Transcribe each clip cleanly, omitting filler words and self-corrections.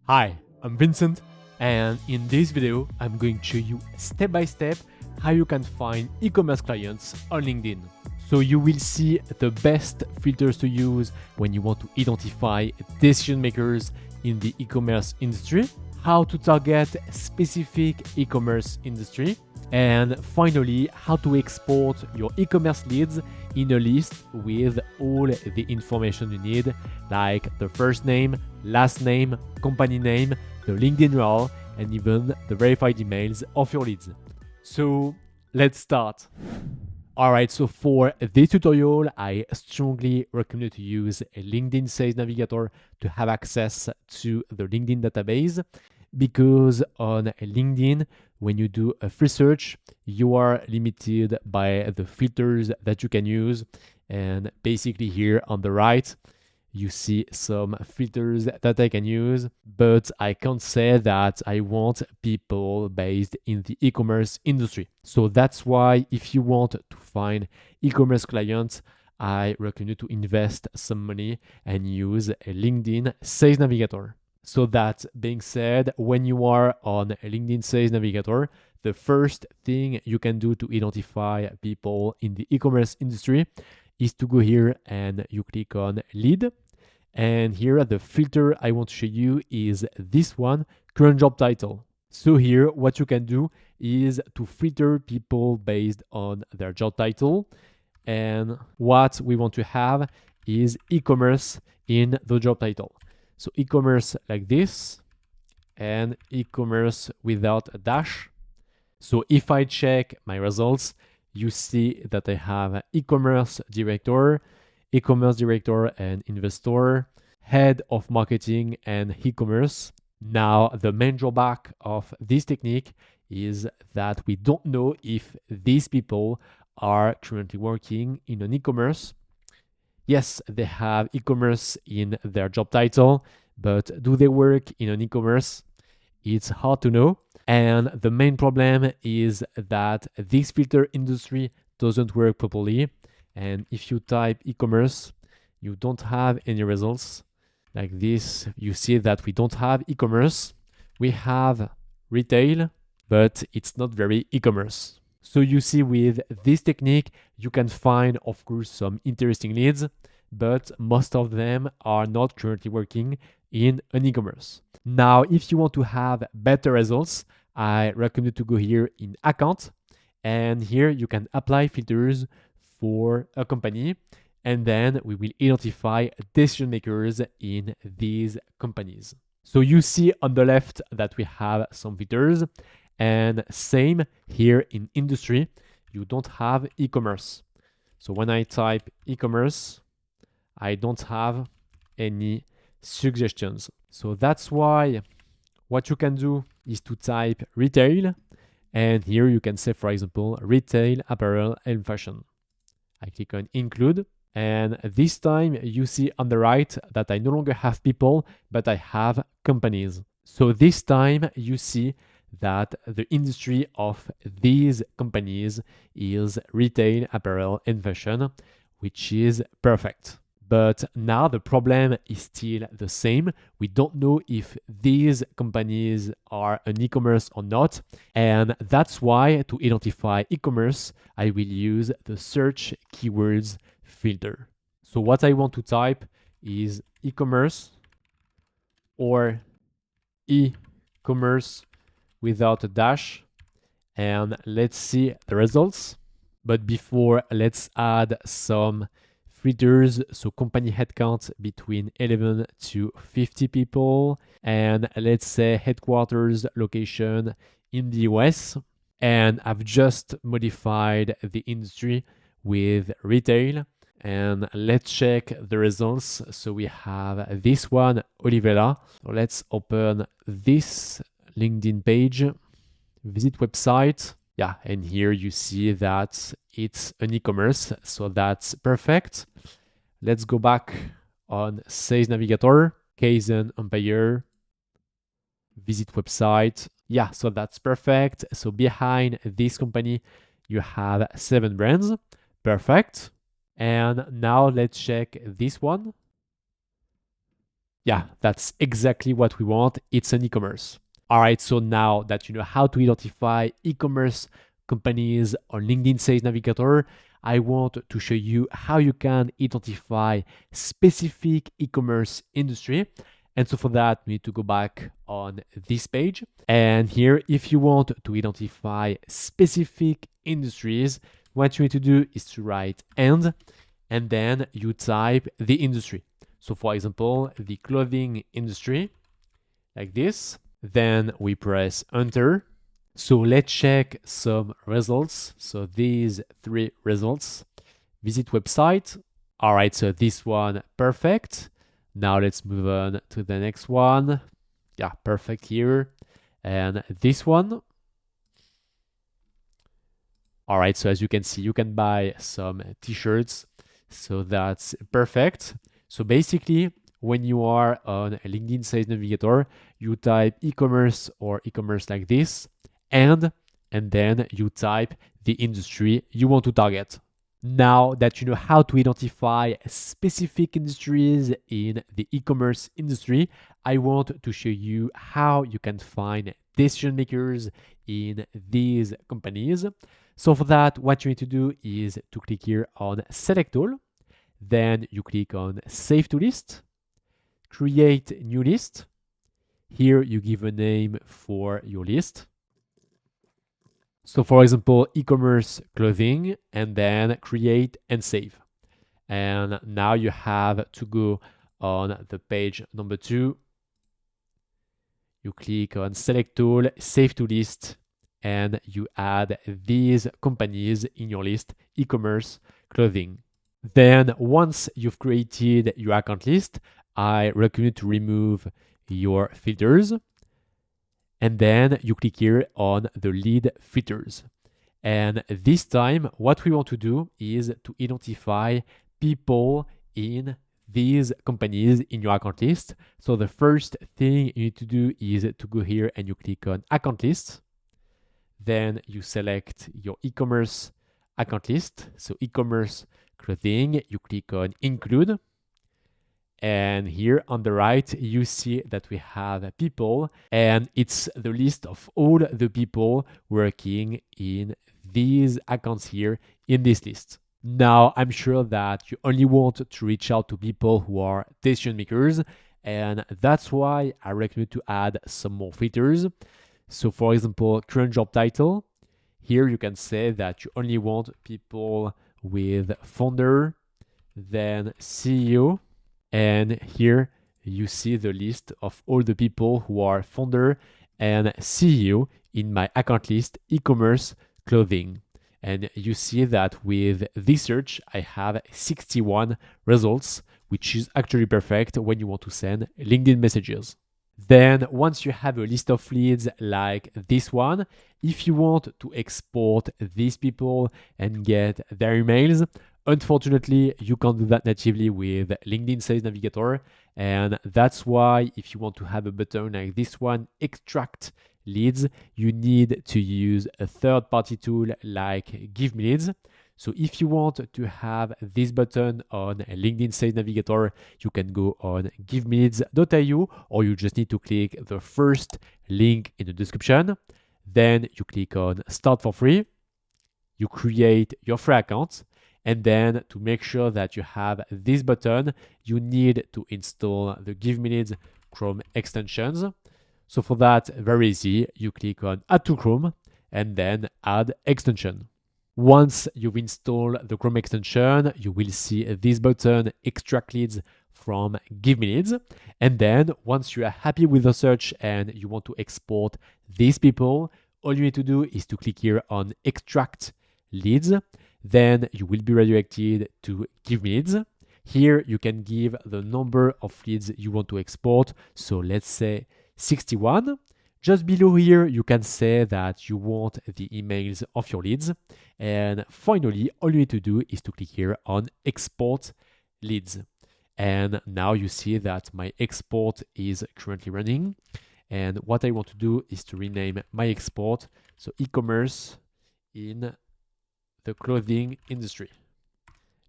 Hi, I'm Vincent, and in this video, I'm going to show you step by step how you can find e-commerce clients on LinkedIn. So you will see the best filters to use when you want to identify decision makers in the e-commerce industry, how to target specific e-commerce industry, and finally, how to export your e-commerce leads in a list with all the information you need, like the first name, last name, company name, the LinkedIn URL, and even the verified emails of your leads. So let's start. Alright, so for this tutorial, I strongly recommend to use a LinkedIn Sales Navigator to have access to the LinkedIn database, because on LinkedIn, when you do a free search, you are limited by the filters that you can use. And basically here on the right, you see some filters that I can use, but I can't say that I want people based in the e-commerce industry. So that's why if you want to find e-commerce clients, I recommend you to invest some money and use a LinkedIn Sales Navigator. So that being said, when you are on a LinkedIn Sales Navigator, the first thing you can do to identify people in the e-commerce industry is to go here and you click on lead. And here the filter I want to show you is this one, current job title. So here what you can do is to filter people based on their job title. And what we want to have is e-commerce in the job title. So e-commerce like this and e-commerce without a dash. So if I check my results, you see that I have e-commerce director and investor, head of marketing and e-commerce. Now, the main drawback of this technique is that we don't know if these people are currently working in an e-commerce. Yes, they have e-commerce in their job title, but do they work in an e-commerce? It's hard to know. And the main problem is that this filter industry doesn't work properly. And if you type e-commerce, you don't have any results. Like this, you see that we don't have e-commerce. We have retail, but it's not very e-commerce. So you see with this technique, you can find, of course, some interesting leads, but most of them are not currently working in an e-commerce. Now, if you want to have better results, I recommend you to go here in account, and here you can apply filters for a company, and then we will identify decision makers in these companies. So you see on the left that we have some filters, and same here in industry, you don't have e-commerce. So when I type e-commerce, I don't have any suggestions. So that's why what you can do is to type retail, and here you can say, for example, retail, apparel, and fashion. I click on include, and this time you see on the right that I no longer have people, but I have companies. So this time you see that the industry of these companies is retail, apparel, and fashion, which is perfect. But now the problem is still the same. We don't know if these companies are an e-commerce or not. And that's why to identify e-commerce, I will use the search keywords filter. So what I want to type is e-commerce or e-commerce without a dash, and let's see the results. But before, let's add some filters. So company headcount between 11 to 50 people, and let's say headquarters location in the US. And I've just modified the industry with retail, and let's check the results. So we have this one, Olivella. So let's open this LinkedIn page, visit website. Yeah, and here you see that it's an e-commerce, so that's perfect. Let's go back on Sales Navigator, Kaizen Empire, visit website. Yeah, so that's perfect. So behind this company, you have 7 brands. Perfect. And now let's check this one. yeah, that's exactly what we want. It's an e-commerce. All right, so now that you know how to identify e-commerce companies on LinkedIn Sales Navigator, I want to show you how you can identify specific e-commerce industry. And so for that, we need to go back on this page. And here, if you want to identify specific industries, what you need to do is to write and then you type the industry. So for example, the clothing industry, like this. Then we press enter. So let's check some results. So these 3 results. Visit website. All right, so this one, perfect. Now let's move on to the next one. Yeah, perfect here. And this one. All right, so as you can see, you can buy some t-shirts. So that's perfect. So basically, when you are on a LinkedIn Sales Navigator, you type e-commerce or e-commerce like this, and then you type the industry you want to target. Now that you know how to identify specific industries in the e-commerce industry, I want to show you how you can find decision makers in these companies. So for that, what you need to do is to click here on Select All. Then you click on Save to List, create new list. Here you give a name for your list. So for example, e-commerce clothing, and then create and save. And now you have to go on the page number 2. You click on Select All, Save to List, and you add these companies in your list, e-commerce clothing. Then once you've created your account list, I recommend to remove your filters. And then you click here on the lead filters. And this time, what we want to do is to identify people in these companies in your account list. So the first thing you need to do is to go here and you click on account list. Then you select your e-commerce account list. So e-commerce clothing, you click on include. And here on the right, you see that we have people, and it's the list of all the people working in these accounts here in this list. Now, I'm sure that you only want to reach out to people who are decision makers, and that's why I recommend to add some more filters. So for example, current job title. Here you can say that you only want people with founder, then CEO, and here you see the list of all the people who are founder and CEO in my account list, e-commerce clothing. And you see that with this search, I have 61 results, which is actually perfect when you want to send LinkedIn messages. Then once you have a list of leads like this one, if you want to export these people and get their emails, unfortunately, you can't do that natively with LinkedIn Sales Navigator. And that's why if you want to have a button like this one, extract leads, you need to use a third-party tool like Give Me Leads. So if you want to have this button on LinkedIn Sales Navigator, you can go on givemeleads.io, or you just need to click the first link in the description. Then you click on Start for Free. You create your free account. And then to make sure that you have this button, you need to install the Give Me Leads Chrome extensions. So for that, very easy. You click on Add to Chrome and then Add Extension. Once you've installed the Chrome extension, you will see this button, Extract Leads from Give Me Leads. And then once you are happy with the search and you want to export these people, all you need to do is to click here on Extract Leads. Then you will be redirected to Give Me Leads. Here you can give the number of leads you want to export. So let's say 61. Just below here, you can say that you want the emails of your leads. And finally, all you need to do is to click here on Export Leads. And now you see that my export is currently running. And what I want to do is to rename my export. So e-commerce in the clothing industry.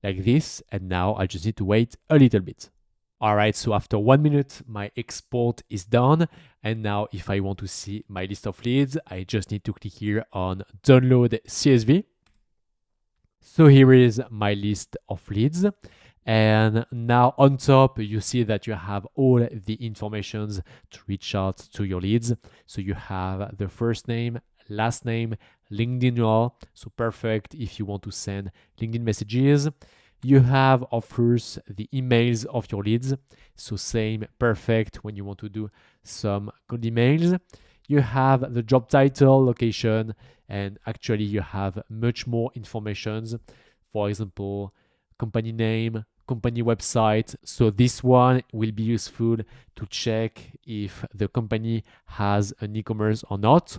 Like this. And now I just need to wait a little bit. All right, so after 1 minute, my export is done. And now if I want to see my list of leads, I just need to click here on download CSV. So here is my list of leads. And now on top, you see that you have all the informations to reach out to your leads. So you have the first name, last name, LinkedIn URL. So perfect if you want to send LinkedIn messages. You have, of course, the emails of your leads. So same, perfect when you want to do some cold emails. You have the job title, location, and actually you have much more information. For example, company name, company website. So this one will be useful to check if the company has an e-commerce or not.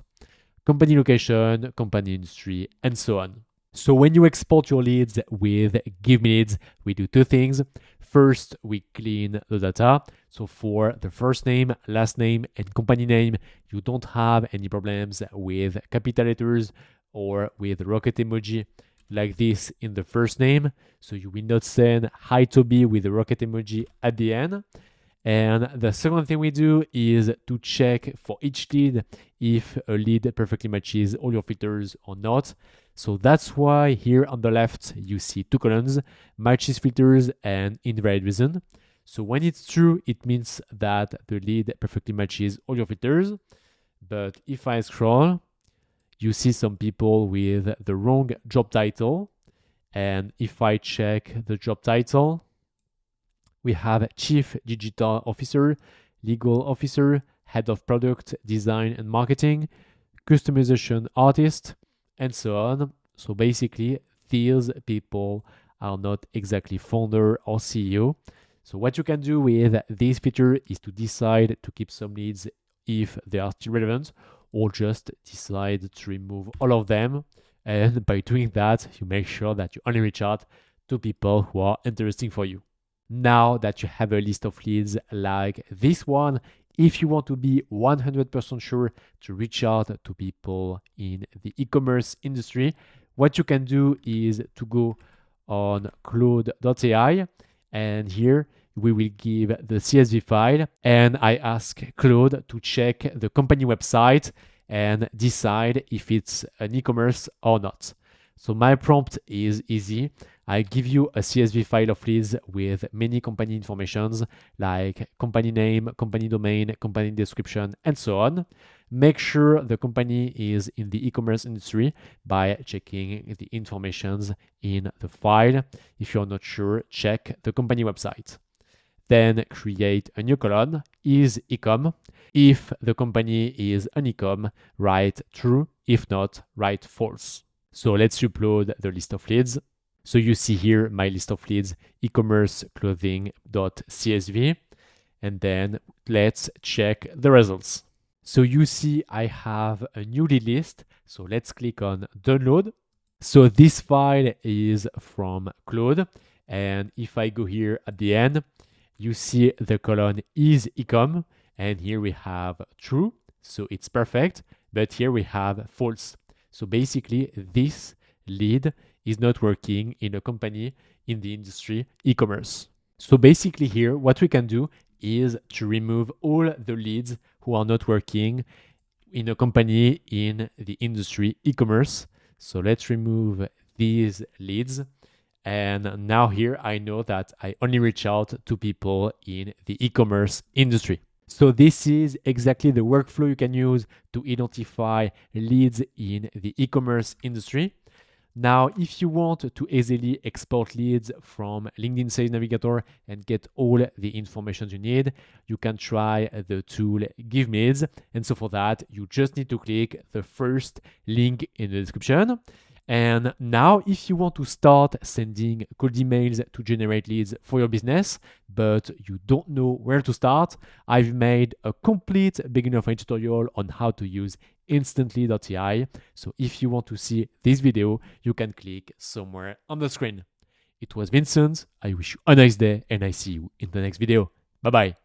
Company location, company industry, and so on. So when you export your leads with Give Me Leads, we do two things. First, we clean the data. So for the first name, last name, and company name, you don't have any problems with capital letters or with rocket emoji like this in the first name. So you will not send hi Toby with the rocket emoji at the end. And the second thing we do is to check for each lead if a lead perfectly matches all your filters or not. So that's why here on the left, you see two columns, matches filters and invalid reason. So when it's true, it means that the lead perfectly matches all your filters. But if I scroll, you see some people with the wrong job title. And if I check the job title, we have Chief Digital Officer, Legal Officer, Head of Product, Design and Marketing, Customization Artist, and so on. So basically, these people are not exactly founder or CEO. So what you can do with this feature is to decide to keep some leads if they are still relevant, or just decide to remove all of them. And by doing that, you make sure that you only reach out to people who are interesting for you. Now that you have a list of leads like this one, if you want to be 100% sure to reach out to people in the e-commerce industry, what you can do is to go on Claude.ai, and here we will give the CSV file, and I ask Claude to check the company website and decide if it's an e-commerce or not. So my prompt is easy. I give you a CSV file of leads with many company informations like company name, company domain, company description, and so on. Make sure the company is in the e-commerce industry by checking the informations in the file. If you're not sure, check the company website. Then create a new column, is e-com. If the company is an e-com, write true. If not, write false. So let's upload the list of leads. So you see here my list of leads, e-commerce clothing.csv. And then let's check the results. So you see I have a new lead list. So let's click on download. So this file is from Claude. And if I go here at the end, you see the column is e-com. And here we have true. So it's perfect. But here we have false. So basically, this lead is not working in a company in the industry e-commerce. So basically here, what we can do is to remove all the leads who are not working in a company in the industry e-commerce. So let's remove these leads. And now here, I know that I only reach out to people in the e-commerce industry. So this is exactly the workflow you can use to identify leads in the e-commerce industry. Now, if you want to easily export leads from LinkedIn Sales Navigator and get all the information you need, you can try the tool Give Me Leads. And so for that, you just need to click the first link in the description. And now, if you want to start sending cold emails to generate leads for your business, but you don't know where to start, I've made a complete beginner friendly tutorial on how to use instantly.ai. So if you want to see this video, you can click somewhere on the screen. It was Vincent. I wish you a nice day and I see you in the next video. Bye-bye.